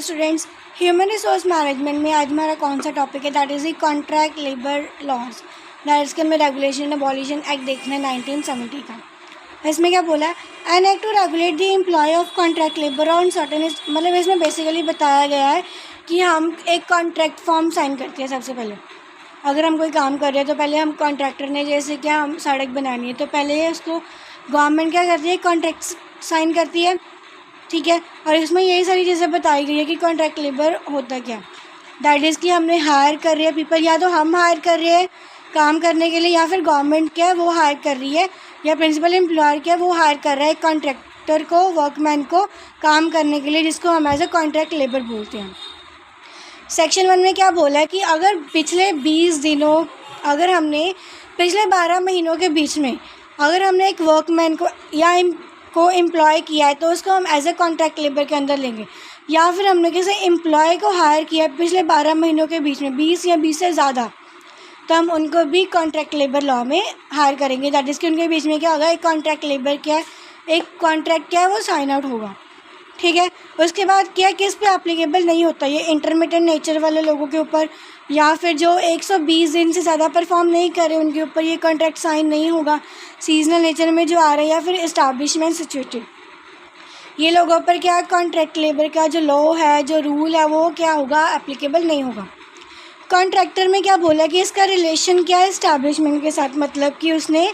Students, human resource management में आज हमारा कौन सा टॉपिक है, that is the contract labour laws. That इसके में रेगुलेशन अबॉलिशन एक्ट देखना है 1970 का। इसमें क्या बोला है, an act to regulate the employ of contract labour on certain, मतलब इसमें बेसिकली बताया गया है कि हम एक कॉन्ट्रैक्ट फॉर्म साइन करते हैं। सबसे पहले अगर हम कोई काम कर रहे हैं तो पहले हम कॉन्ट्रैक्टर ने, जैसे क्या हम सड़क बनानी है तो पहले उसको गवर्नमेंट क्या करती है, कॉन्ट्रैक्ट साइन करती है, ठीक है। और इसमें यही सारी चीज़ें बताई गई है कि कॉन्ट्रैक्ट लेबर होता क्या, दैट इज़ कि हमने हायर कर रहे हैं पीपल, या तो हम हायर कर रहे हैं काम करने के लिए, या फिर गवर्नमेंट क्या है वो हायर कर रही है, या प्रिंसिपल एम्प्लॉयर क्या है वो हायर कर रहा है कॉन्ट्रैक्टर को, वर्कमैन को काम करने के लिए, जिसको हम एज ए कॉन्ट्रैक्ट लेबर बोलते हैं। सेक्शन 1 में क्या बोला है कि अगर पिछले 20 दिनों, अगर हमने पिछले 12 महीनों के बीच में अगर हमने एक वर्कमैन को या को एम्प्लॉय किया है तो उसको हम एज ए कॉन्ट्रैक्ट लेबर के अंदर लेंगे। या फिर हमने किसी एम्प्लॉय को हायर किया है पिछले 12 महीनों के बीच में 20 या 20 से ज़्यादा, तो हम उनको भी कॉन्ट्रैक्ट लेबर लॉ में हायर करेंगे। दैट इज़ कि उनके बीच में क्या होगा, एक कॉन्ट्रैक्ट लेबर क्या है, एक कॉन्ट्रैक्ट क्या है वो साइन आउट होगा, ठीक है। उसके बाद क्या किस पे एप्लीकेबल नहीं होता, ये इंटरमीडिएट नेचर वाले लोगों के ऊपर, या फिर जो 120 दिन से ज़्यादा परफॉर्म नहीं कर रहे उनके ऊपर ये कॉन्ट्रैक्ट साइन नहीं होगा। सीजनल नेचर में जो आ रहे हैं या फिर इस्टेब्लिशमेंट सिचुएटेड, ये लोगों पर क्या कॉन्ट्रैक्ट लेबर का जो लॉ है, जो रूल है वो क्या होगा, एप्लीकेबल नहीं होगा। कॉन्ट्रैक्टर में क्या बोला कि इसका रिलेशन क्या है इस्टेब्लिशमेंट के साथ, मतलब कि उसने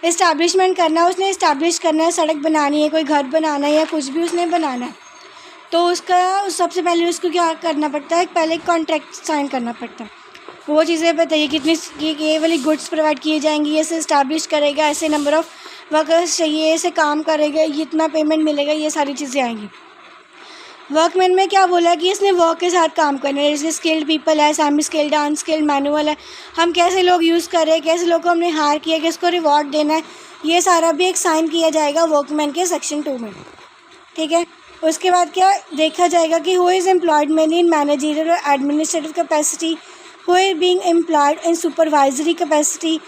इस्टेब्लिशमेंट करना है, उसने इस्टेब्लिश करना है, सड़क बनानी है, कोई घर बनाना है या कुछ भी उसने बनाना है, तो उसका सबसे पहले उसको क्या करना पड़ता है, पहले कॉन्ट्रैक्ट साइन करना पड़ता है। वो चीज़ें बताइए कितनी ये वाली गुड्स प्रोवाइड किए जाएंगी, ऐसे इस्टेब्लिश करेगा, ऐसे नंबर ऑफ़ वर्कर्स चाहिए, ऐसे काम करेगा, ये इतना पेमेंट मिलेगा, ये सारी चीज़ें आएंगी। वर्कमैन में क्या बोला कि इसने वर्क के साथ काम करना है, जैसे स्किल्ड पीपल है, सेमी स्किल्ड, अनस्किल्ड, मैनुअल है, हम कैसे लोग यूज़ कर रहे हैं, कैसे लोग को हमने हायर किया, किसको रिवॉर्ड देना है, ये सारा भी एक साइन किया जाएगा वर्कमैन के सेक्शन 2 में, ठीक है। उसके बाद क्या देखा जाएगा कि who is employed mainly in managerial और administrative capacity, who is being employed in supervisory capacity,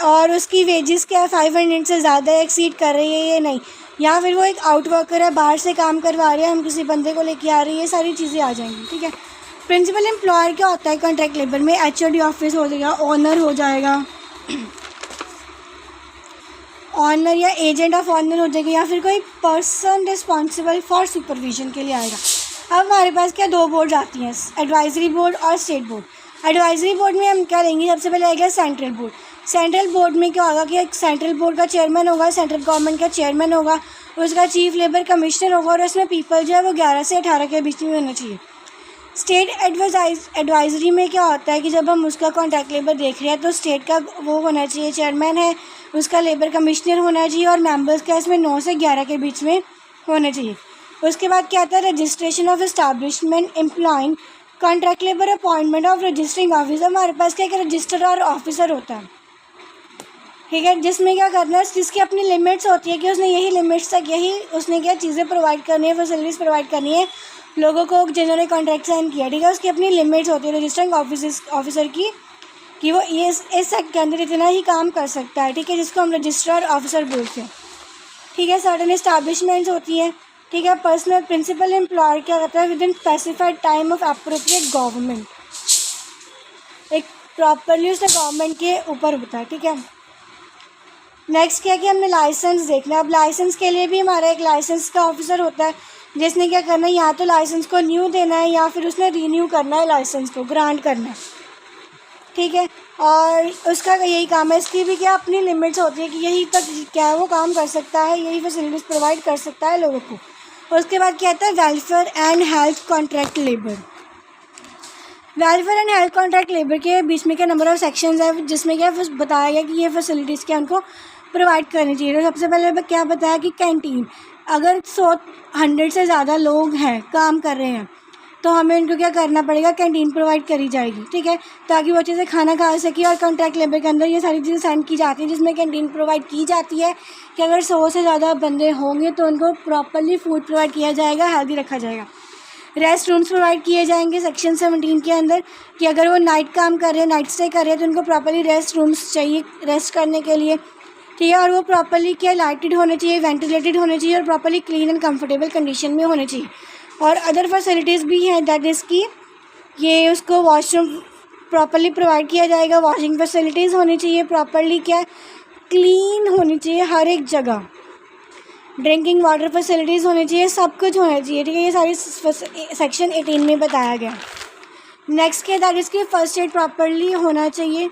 और उसकी वेजेस क्या है 500 से ज़्यादा एक्सीड कर रही है ये नहीं, या फिर वो एक आउट वर्कर है, बाहर से काम करवा रहे हैं, हम किसी बंदे को लेके आ रहे हैं, ये सारी चीज़ें आ जाएंगी, ठीक है। प्रिंसिपल एम्प्लॉयर क्या होता है कॉन्ट्रैक्ट लेबर में, HOD ऑफिस हो जाएगा, ऑनर हो जाएगा, ऑनर या एजेंट ऑफ ऑनर हो जाएगा, या फिर कोई पर्सन रिस्पॉन्सिबल फॉर सुपरविजन के लिए आएगा। अब हमारे पास क्या दो बोर्ड आती हैं, एडवाइजरी बोर्ड और स्टेट बोर्ड। एडवाइजरी बोर्ड में हम क्या लेंगे, सबसे पहले आएगा सेंट्रल बोर्ड। सेंट्रल बोर्ड में क्या होगा कि एक सेंट्रल बोर्ड का चेयरमैन होगा, सेंट्रल गवर्नमेंट का चेयरमैन होगा, उसका चीफ लेबर कमिश्नर होगा, और उसमें पीपल जो है वो 11 से 18 के बीच में होना चाहिए। स्टेट एडवाइजरी में क्या होता है कि जब हम उसका कॉन्ट्रैक्ट लेबर देख रहे हैं तो स्टेट का वो होना चाहिए, चेयरमैन है, उसका लेबर कमिश्नर होना चाहिए, और मेंबर्स का इसमें 9 से 11 के बीच में होना चाहिए। उसके बाद क्या आता है, registration of establishment employing contract labour, appointment of registering officer. हमारे पास क्या एक रजिस्ट्रार ऑफिसर होता है, ठीक है, जिसमें क्या करना है, जिसकी अपनी लिमिट्स होती है कि उसने यही लिमिट्स तक यही उसने क्या चीज़ें प्रोवाइड करनी है, फैसिलिटीज़ प्रोवाइड करनी है लोगों को जिन्होंने कॉन्ट्रैक्ट साइन किया, ठीक है। उसकी अपनी लिमिट्स होती है रजिस्टरिंग ऑफिसर की, कि वो ये इस एक्ट के अंदर इतना ही काम कर सकता है, ठीक है, जिसको हम रजिस्ट्रार ऑफिसर बोलते हैं, ठीक है। सर्टेन इस्टेब्लिशमेंट्स होती हैं, ठीक है। पर्सनल प्रिंसिपल एम्प्लॉयर क्या करता है, with in specified time of appropriate government, एक प्रॉपरली उसने गवर्नमेंट के ऊपर होता है, ठीक है। नेक्स्ट क्या कि हमने लाइसेंस देखना है। अब लाइसेंस के लिए भी हमारा एक लाइसेंस का ऑफिसर होता है, जिसने क्या करना है, या तो लाइसेंस को न्यू देना है या फिर उसने रीन्यू करना है, लाइसेंस को ग्रांट करना है, ठीक है। और उसका यही काम है, इसकी भी क्या अपनी लिमिट्स होती है कि यही तक क्या है वो काम कर सकता है, यही फैसिलिटीज़ प्रोवाइड कर सकता है लोगों को। उसके बाद क्या आता है, welfare and health contract labour. Welfare and health contract labour के बीच में क्या नंबर ऑफ सेक्शंस है, जिसमें क्या बताया गया कि ये फैसिलिटीज़ क्या उनको प्रोवाइड करनी चाहिए। तो सबसे पहले क्या बताया कि कैंटीन, अगर 100 से ज़्यादा लोग हैं काम कर रहे हैं तो हमें उनको क्या करना पड़ेगा, कैंटीन प्रोवाइड करी जाएगी, ठीक है, ताकि वो अच्छे से खाना खा सके। और कॉन्ट्रैक्ट लेबर के अंदर ये सारी चीज़ें साइन की जाती हैं, जिसमें कैंटीन प्रोवाइड की जाती है कि अगर 100 से ज़्यादा बंदे होंगे तो उनको प्रॉपरली फूड प्रोवाइड किया जाएगा, हेल्दी रखा जाएगा। रेस्ट रूम्स प्रोवाइड किए जाएंगे सेक्शन 17 के अंदर, कि अगर वो नाइट काम कर रहे हैं, नाइट स्टे कर रहे हैं, तो उनको प्रॉपरली रेस्ट रूम्स चाहिए रेस्ट करने के लिए, ठीक है। और वो प्रॉपरली क्या लाइटेड होने चाहिए, वेंटिलेटेड होने चाहिए, और properly clean and comfortable condition में होने चाहिए। और अदर फैसिलिटीज़ भी हैं, दैट इज़ कि ये उसको वॉशरूम प्रॉपरली प्रोवाइड किया जाएगा, वॉशिंग फैसिलिटीज़ होनी चाहिए प्रॉपरली, क्या क्लीन होनी चाहिए हर एक जगह, ड्रिंकिंग वाटर फैसिलिटीज़ होनी चाहिए, सब कुछ होना चाहिए, ठीक है। ये सारी सेक्शन 18 में बताया गया। नेक्स्ट क्या, दैट इज़ कि फर्स्ट एड प्रॉपरली होना चाहिए,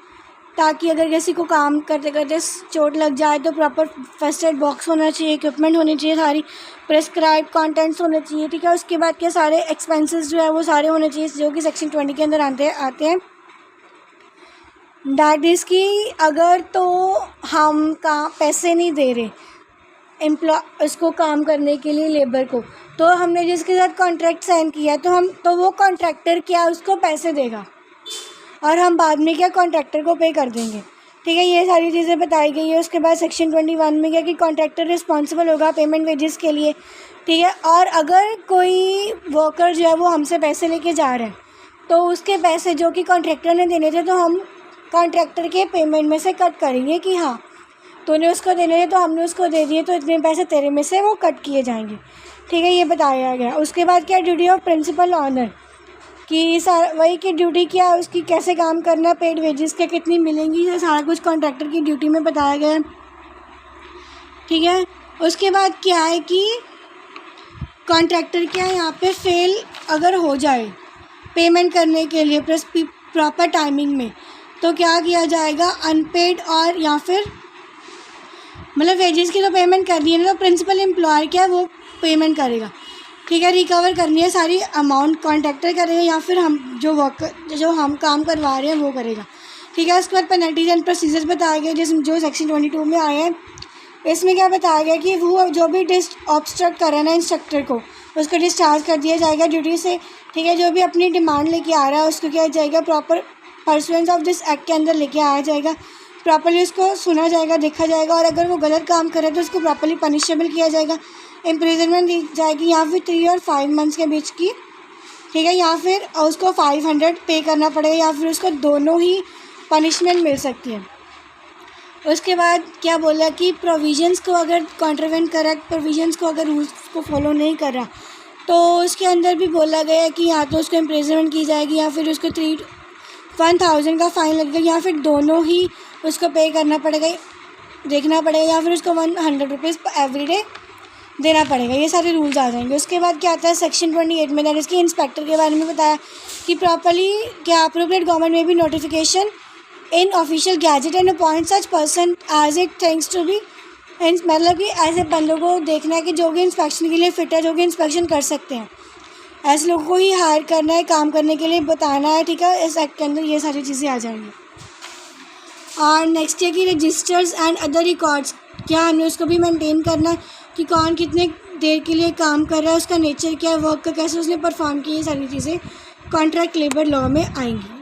ताकि अगर किसी को काम करते करते चोट लग जाए तो प्रॉपर फर्स्ट एड बॉक्स होना चाहिए, इक्विपमेंट होनी चाहिए, सारी प्रेस्क्राइब कंटेंट्स होने चाहिए, ठीक है। उसके बाद क्या सारे एक्सपेंसेस जो है वो सारे होने चाहिए जो कि सेक्शन 20 के अंदर आते हैं। दैट इज़ कि अगर तो हम पैसे नहीं दे रहे उसको काम करने के लिए लेबर को, तो हमने जिसके साथ कॉन्ट्रैक्ट साइन किया तो वो कॉन्ट्रैक्टर क्या उसको पैसे देगा और हम बाद में क्या कॉन्ट्रैक्टर को पे कर देंगे, ठीक है। ये सारी चीज़ें बताई गई है। उसके बाद सेक्शन 21 में क्या कि कॉन्ट्रैक्टर रिस्पॉन्सिबल होगा पेमेंट वेजेस के लिए, ठीक है। और अगर कोई वर्कर जो है वो हमसे पैसे लेके जा रहा है तो उसके पैसे जो कि कॉन्ट्रैक्टर ने देने थे तो हम कॉन्ट्रैक्टर के पेमेंट में से कट करेंगे कि हाँ तूने उसको देने थे तो हमने उसको दे दिए तो इतने पैसे तेरे में से वो कट किए जाएंगे, ठीक है। ये बताया गया। उसके बाद क्या ड्यूटी ऑफ प्रिंसिपल ऑनर कि वही की ड्यूटी क्या है, उसकी कैसे काम करना, पेड वेजेस के कितनी मिलेंगी, ये सारा कुछ कॉन्ट्रैक्टर की ड्यूटी में बताया गया है, ठीक है। उसके बाद क्या है कि कॉन्ट्रैक्टर क्या है यहाँ पे फेल अगर हो जाए पेमेंट करने के लिए प्रॉपर टाइमिंग में तो क्या किया जाएगा, अनपेड और या फिर मतलब वेजेस की तो पेमेंट कर दी है ना, तो प्रिंसिपल एम्प्लॉयर क्या है वो पेमेंट करेगा, ठीक है। रिकवर करनी है सारी अमाउंट कॉन्ट्रैक्टर करेगा या फिर हम जो हम काम करवा रहे हैं वो करेगा, ठीक है। उसके बाद पेनल्टीज एंड प्रोसीजर्स बताए गए जो सेक्शन 22 में आए हैं। इसमें क्या बताया गया कि वो जो भी ऑब्स्ट्रक्ट करे ना इंस्ट्रक्टर को उसको डिस्चार्ज कर दिया जाएगा ड्यूटी से, ठीक है। जो भी अपनी डिमांड लेके आ रहा है उसको क्या जाएगा proper pursuance of this act के अंदर लेके आया जाएगा, प्रॉपर्ली उसको सुना जाएगा, देखा जाएगा और अगर वो गलत काम करे तो उसको प्रॉपर्ली पनिशेबल किया जाएगा, इम्प्रिजनमेंट दी जाएगी या फिर 3 और 5 मंथ्स के बीच की, ठीक है। या फिर उसको 500 पे करना पड़ेगा या फिर उसको दोनों ही पनिशमेंट मिल सकती है। उसके बाद क्या बोला कि प्रोविजंस को अगर कॉन्ट्रावेंट करेक्ट प्रोविजंस को अगर रूल्स को फॉलो नहीं कर रहा तो उसके अंदर भी बोला गया है कि या तो उसको इम्प्रिजनमेंट की जाएगी या फिर उसको 1000 का फ़ाइन लगेगा या फिर दोनों ही उसको पे करना पड़ेगा, देखना पड़ेगा, या फिर उसको 100 रुपीज़ एवरी डे देना पड़ेगा। ये सारे रूल्स आ जाएंगे। उसके बाद क्या आता है सेक्शन 28 में, दैट इज़ कि इंस्पेक्टर के बारे में बताया कि प्रॉपर्ली क्या अप्रोप्रिएट गवर्नमेंट में भी notification in official gazette and appoint such person as it things to be, मतलब कि ऐसे बंदों को देखना है कि जो कि इंस्पेक्शन के लिए फ़िट है, जो कि इंस्पेक्शन कर सकते हैं, ऐसे लोगों को ही हायर करना है काम करने के लिए बताना है, ठीक है। इस एक्ट के अंदर ये सारी चीज़ें आ जाएंगी। और नेक्स्ट है कि रजिस्टर्स एंड अदर रिकॉर्ड्स क्या हमने उसको भी मेंटेन करना है कि कौन कितने देर के लिए काम कर रहा है, उसका नेचर क्या है, वर्क का कैसे उसने परफॉर्म किया, ये सारी चीज़ें कॉन्ट्रैक्ट लेबर लॉ में आएंगी।